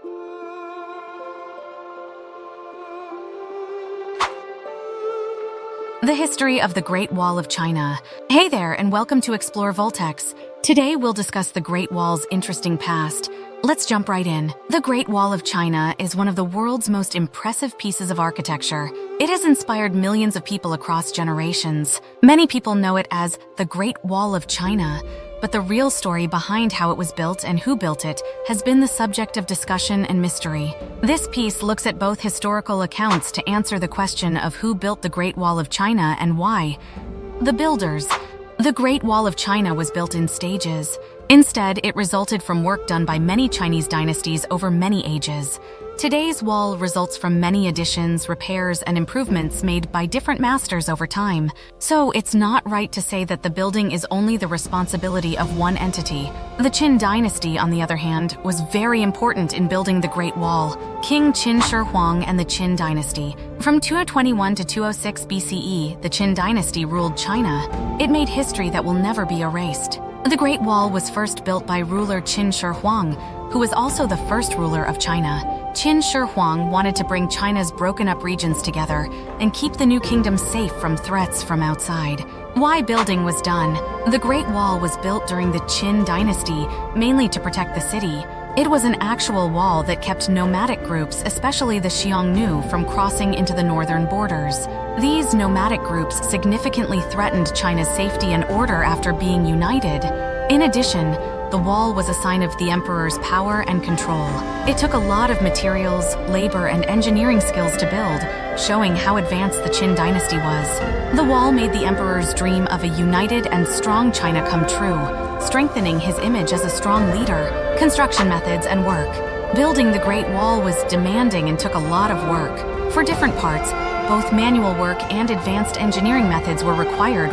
The history of the Great Wall of China. Hey there, and welcome to Explore Voltex. Today we'll discuss the Great Wall's interesting past. Let's jump right in. The Great Wall of China is one of the world's most impressive pieces of architecture. It has inspired millions of people across generations. Many people know it as the Great Wall of China, but the real story behind how it was built and who built it has been the subject of discussion and mystery. This piece looks at both historical accounts to answer the question of who built the Great Wall of China and why. The builders. The Great Wall of China was built in stages. Instead, it resulted from work done by many Chinese dynasties over many ages. Today's wall results from many additions, repairs, and improvements made by different masters over time. So it's not right to say that the building is only the responsibility of one entity. The Qin dynasty, on the other hand, was very important in building the Great Wall. King Qin Shi Huang and the Qin dynasty. From 221 to 206 BCE, the Qin dynasty ruled China. It made history that will never be erased. The Great Wall was first built by ruler Qin Shi Huang, who was also the first ruler of China. Qin Shi Huang wanted to bring China's broken-up regions together and keep the new kingdom safe from threats from outside. Why building was done? The Great Wall was built during the Qin dynasty, mainly to protect the city. It was an actual wall that kept nomadic groups, especially the Xiongnu, from crossing into the northern borders. These nomadic groups significantly threatened China's safety and order after being united. In addition, the wall was a sign of the emperor's power and control. It took a lot of materials, labor, and engineering skills to build, showing how advanced the Qin dynasty was. The wall made the emperor's dream of a united and strong China come true, strengthening his image as a strong leader. Construction methods and work. Building the Great Wall was demanding and took a lot of work. For different parts, both manual work and advanced engineering methods were required.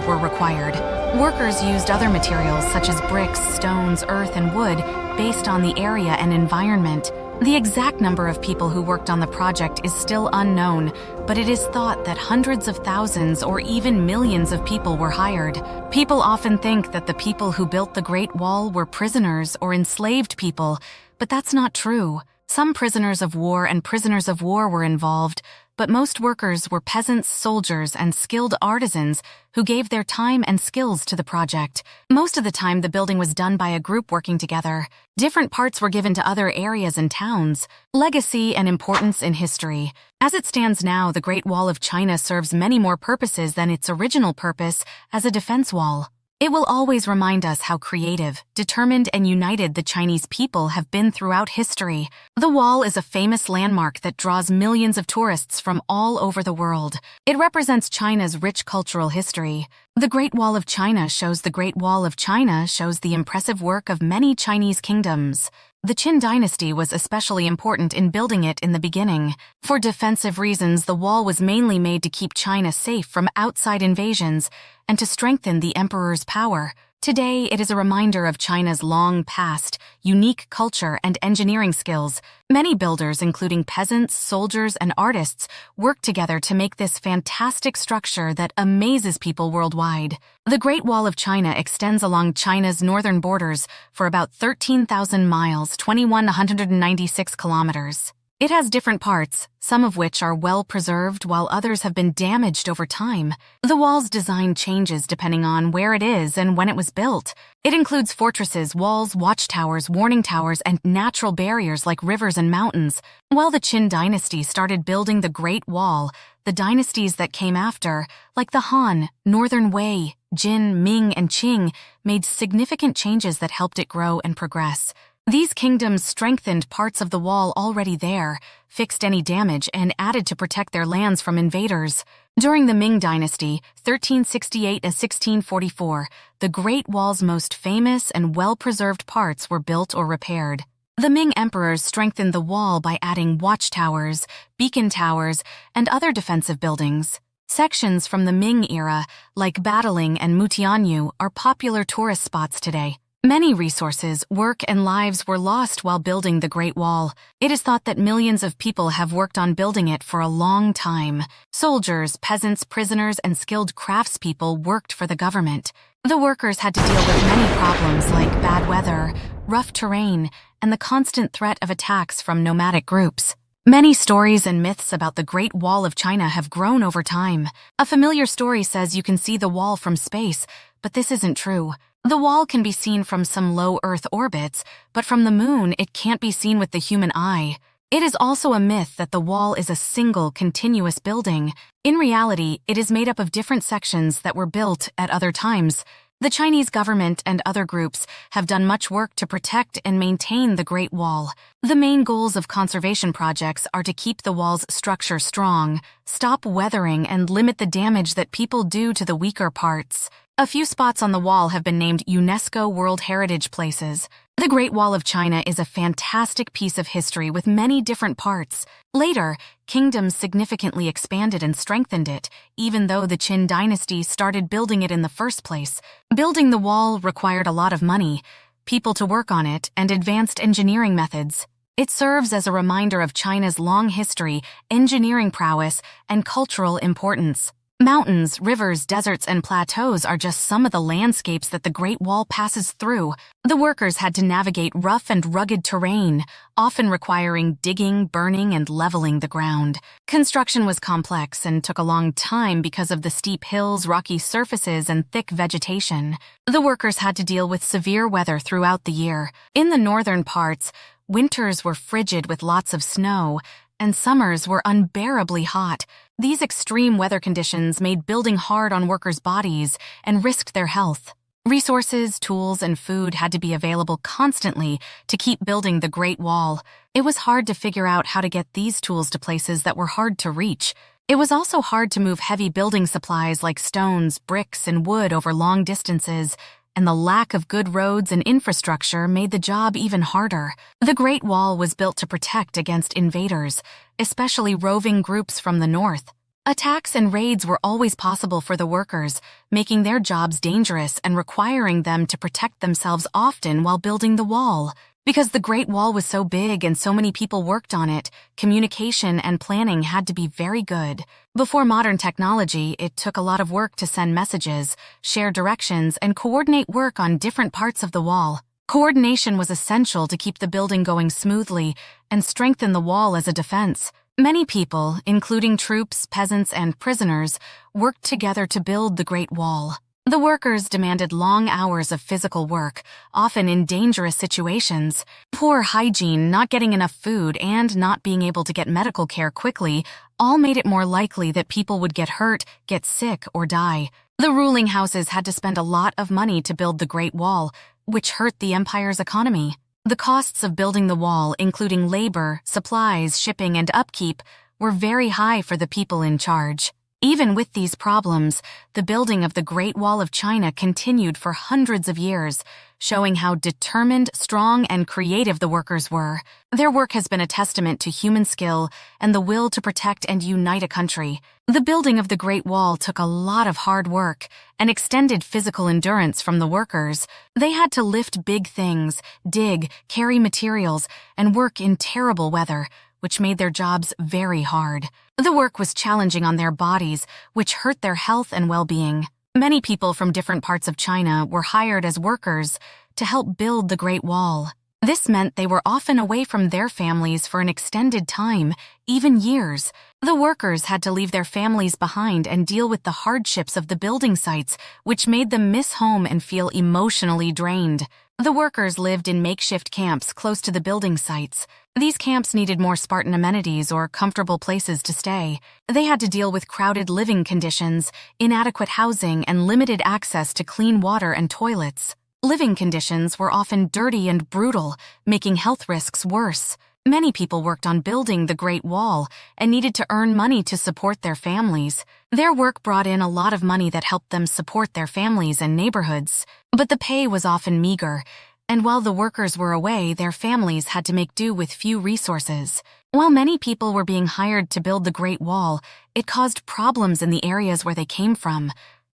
Workers used other materials such as bricks, stones, earth, and wood based on the area and environment. The exact number of people who worked on the project is still unknown, but it is thought that hundreds of thousands or even millions of people were hired. People often think that the people who built the Great Wall were prisoners or enslaved people, but that's not true. Some prisoners of war and prisoners of war were involved, but most workers were peasants, soldiers, and skilled artisans who gave their time and skills to the project. Most of the time, the building was done by a group working together. Different parts were given to other areas and towns. Legacy and importance in history. As it stands now, the Great Wall of China serves many more purposes than its original purpose as a defense wall. It will always remind us how creative, determined, and united the Chinese people have been throughout history. The wall is a famous landmark that draws millions of tourists from all over the world. It represents China's rich cultural history. The Great Wall of China shows the impressive work of many Chinese kingdoms. The Qin dynasty was especially important in building it in the beginning. For defensive reasons, the wall was mainly made to keep China safe from outside invasions and to strengthen the emperor's power. Today, it is a reminder of China's long past, unique culture, and engineering skills. Many builders, including peasants, soldiers, and artists, work together to make this fantastic structure that amazes people worldwide. The Great Wall of China extends along China's northern borders for about 13,000 miles, 2,196 kilometers. It has different parts, some of which are well preserved while others have been damaged over time. The wall's design changes depending on where it is and when it was built. It includes fortresses, walls, watchtowers, warning towers, and natural barriers like rivers and mountains. While the Qin dynasty started building the Great Wall, the dynasties that came after, like the Han, Northern Wei, Jin, Ming, and Qing, made significant changes that helped it grow and progress. These kingdoms strengthened parts of the wall already there, fixed any damage, and added to protect their lands from invaders. During the Ming Dynasty, 1368 to 1644, the Great Wall's most famous and well-preserved parts were built or repaired. The Ming emperors strengthened the wall by adding watchtowers, beacon towers, and other defensive buildings. Sections from the Ming era, like Badaling and Mutianyu, are popular tourist spots today. Many resources, work, and lives were lost while building the Great Wall. It is thought that millions of people have worked on building it for a long time. Soldiers, peasants, prisoners, and skilled craftspeople worked for the government. The workers had to deal with many problems like bad weather, rough terrain, and the constant threat of attacks from nomadic groups. Many stories and myths about the Great Wall of China have grown over time. A familiar story says you can see the wall from space, but this isn't true. The wall can be seen from some low Earth orbits, but from the moon it can't be seen with the human eye. It is also a myth that the wall is a single, continuous building. In reality, it is made up of different sections that were built at other times. The Chinese government and other groups have done much work to protect and maintain the Great Wall. The main goals of conservation projects are to keep the wall's structure strong, stop weathering, and limit the damage that people do to the weaker parts. A few spots on the wall have been named UNESCO World Heritage Places. The Great Wall of China is a fantastic piece of history with many different parts. Later, kingdoms significantly expanded and strengthened it, even though the Qin dynasty started building it in the first place. Building the wall required a lot of money, people to work on it, and advanced engineering methods. It serves as a reminder of China's long history, engineering prowess, and cultural importance. Mountains, rivers, deserts, and plateaus are just some of the landscapes that the Great Wall passes through. The workers had to navigate rough and rugged terrain, often requiring digging, burning, and leveling the ground. Construction was complex and took a long time because of the steep hills, rocky surfaces, and thick vegetation. The workers had to deal with severe weather throughout the year. In the northern parts, winters were frigid with lots of snow, and summers were unbearably hot. These extreme weather conditions made building hard on workers' bodies and risked their health. Resources, tools, and food had to be available constantly to keep building the Great Wall. It was hard to figure out how to get these tools to places that were hard to reach. It was also hard to move heavy building supplies like stones, bricks, and wood over long distances, and the lack of good roads and infrastructure made the job even harder. The Great Wall was built to protect against invaders, especially roving groups from the north. Attacks and raids were always possible for the workers, making their jobs dangerous and requiring them to protect themselves often while building the wall. Because the Great Wall was so big and so many people worked on it, communication and planning had to be very good. Before modern technology, it took a lot of work to send messages, share directions, and coordinate work on different parts of the wall. Coordination was essential to keep the building going smoothly and strengthen the wall as a defense. Many people, including troops, peasants, and prisoners, worked together to build the Great Wall. The workers demanded long hours of physical work, often in dangerous situations. Poor hygiene, not getting enough food, and not being able to get medical care quickly all made it more likely that people would get hurt, get sick, or die. The ruling houses had to spend a lot of money to build the Great Wall, which hurt the empire's economy. The costs of building the wall, including labor, supplies, shipping, and upkeep, were very high for the people in charge. Even with these problems, the building of the Great Wall of China continued for hundreds of years, showing how determined, strong, and creative the workers were. Their work has been a testament to human skill and the will to protect and unite a country. The building of the Great Wall took a lot of hard work and extended physical endurance from the workers. They had to lift big things, dig, carry materials, and work in terrible weather, which made their jobs very hard. The work was challenging on their bodies, which hurt their health and well-being. Many people from different parts of China were hired as workers to help build the Great Wall. This meant they were often away from their families for an extended time, even years. The workers had to leave their families behind and deal with the hardships of the building sites, which made them miss home and feel emotionally drained. The workers lived in makeshift camps close to the building sites. These camps needed more Spartan amenities or comfortable places to stay. They had to deal with crowded living conditions, inadequate housing, and limited access to clean water and toilets. Living conditions were often dirty and brutal, making health risks worse. Many people worked on building the Great Wall and needed to earn money to support their families. Their work brought in a lot of money that helped them support their families and neighborhoods. But the pay was often meager, and while the workers were away, their families had to make do with few resources. While many people were being hired to build the Great Wall, it caused problems in the areas where they came from.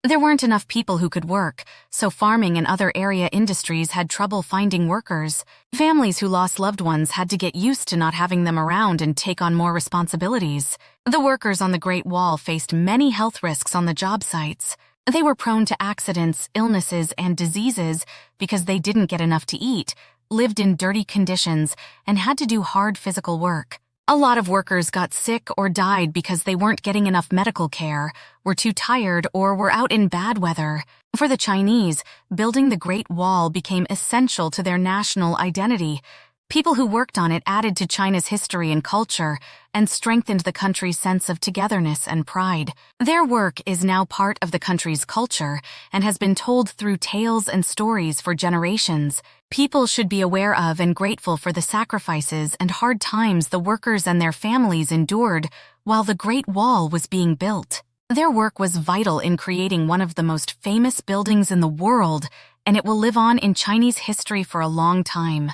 There weren't enough people who could work, so farming and other area industries had trouble finding workers. Families who lost loved ones had to get used to not having them around and take on more responsibilities. The workers on the Great Wall faced many health risks on the job sites. They were prone to accidents, illnesses, and diseases because they didn't get enough to eat, lived in dirty conditions, and had to do hard physical work. A lot of workers got sick or died because they weren't getting enough medical care, were too tired, or were out in bad weather. For the Chinese, building the Great Wall became essential to their national identity. People who worked on it added to China's history and culture and strengthened the country's sense of togetherness and pride. Their work is now part of the country's culture and has been told through tales and stories for generations. People should be aware of and grateful for the sacrifices and hard times the workers and their families endured while the Great Wall was being built. Their work was vital in creating one of the most famous buildings in the world, and it will live on in Chinese history for a long time.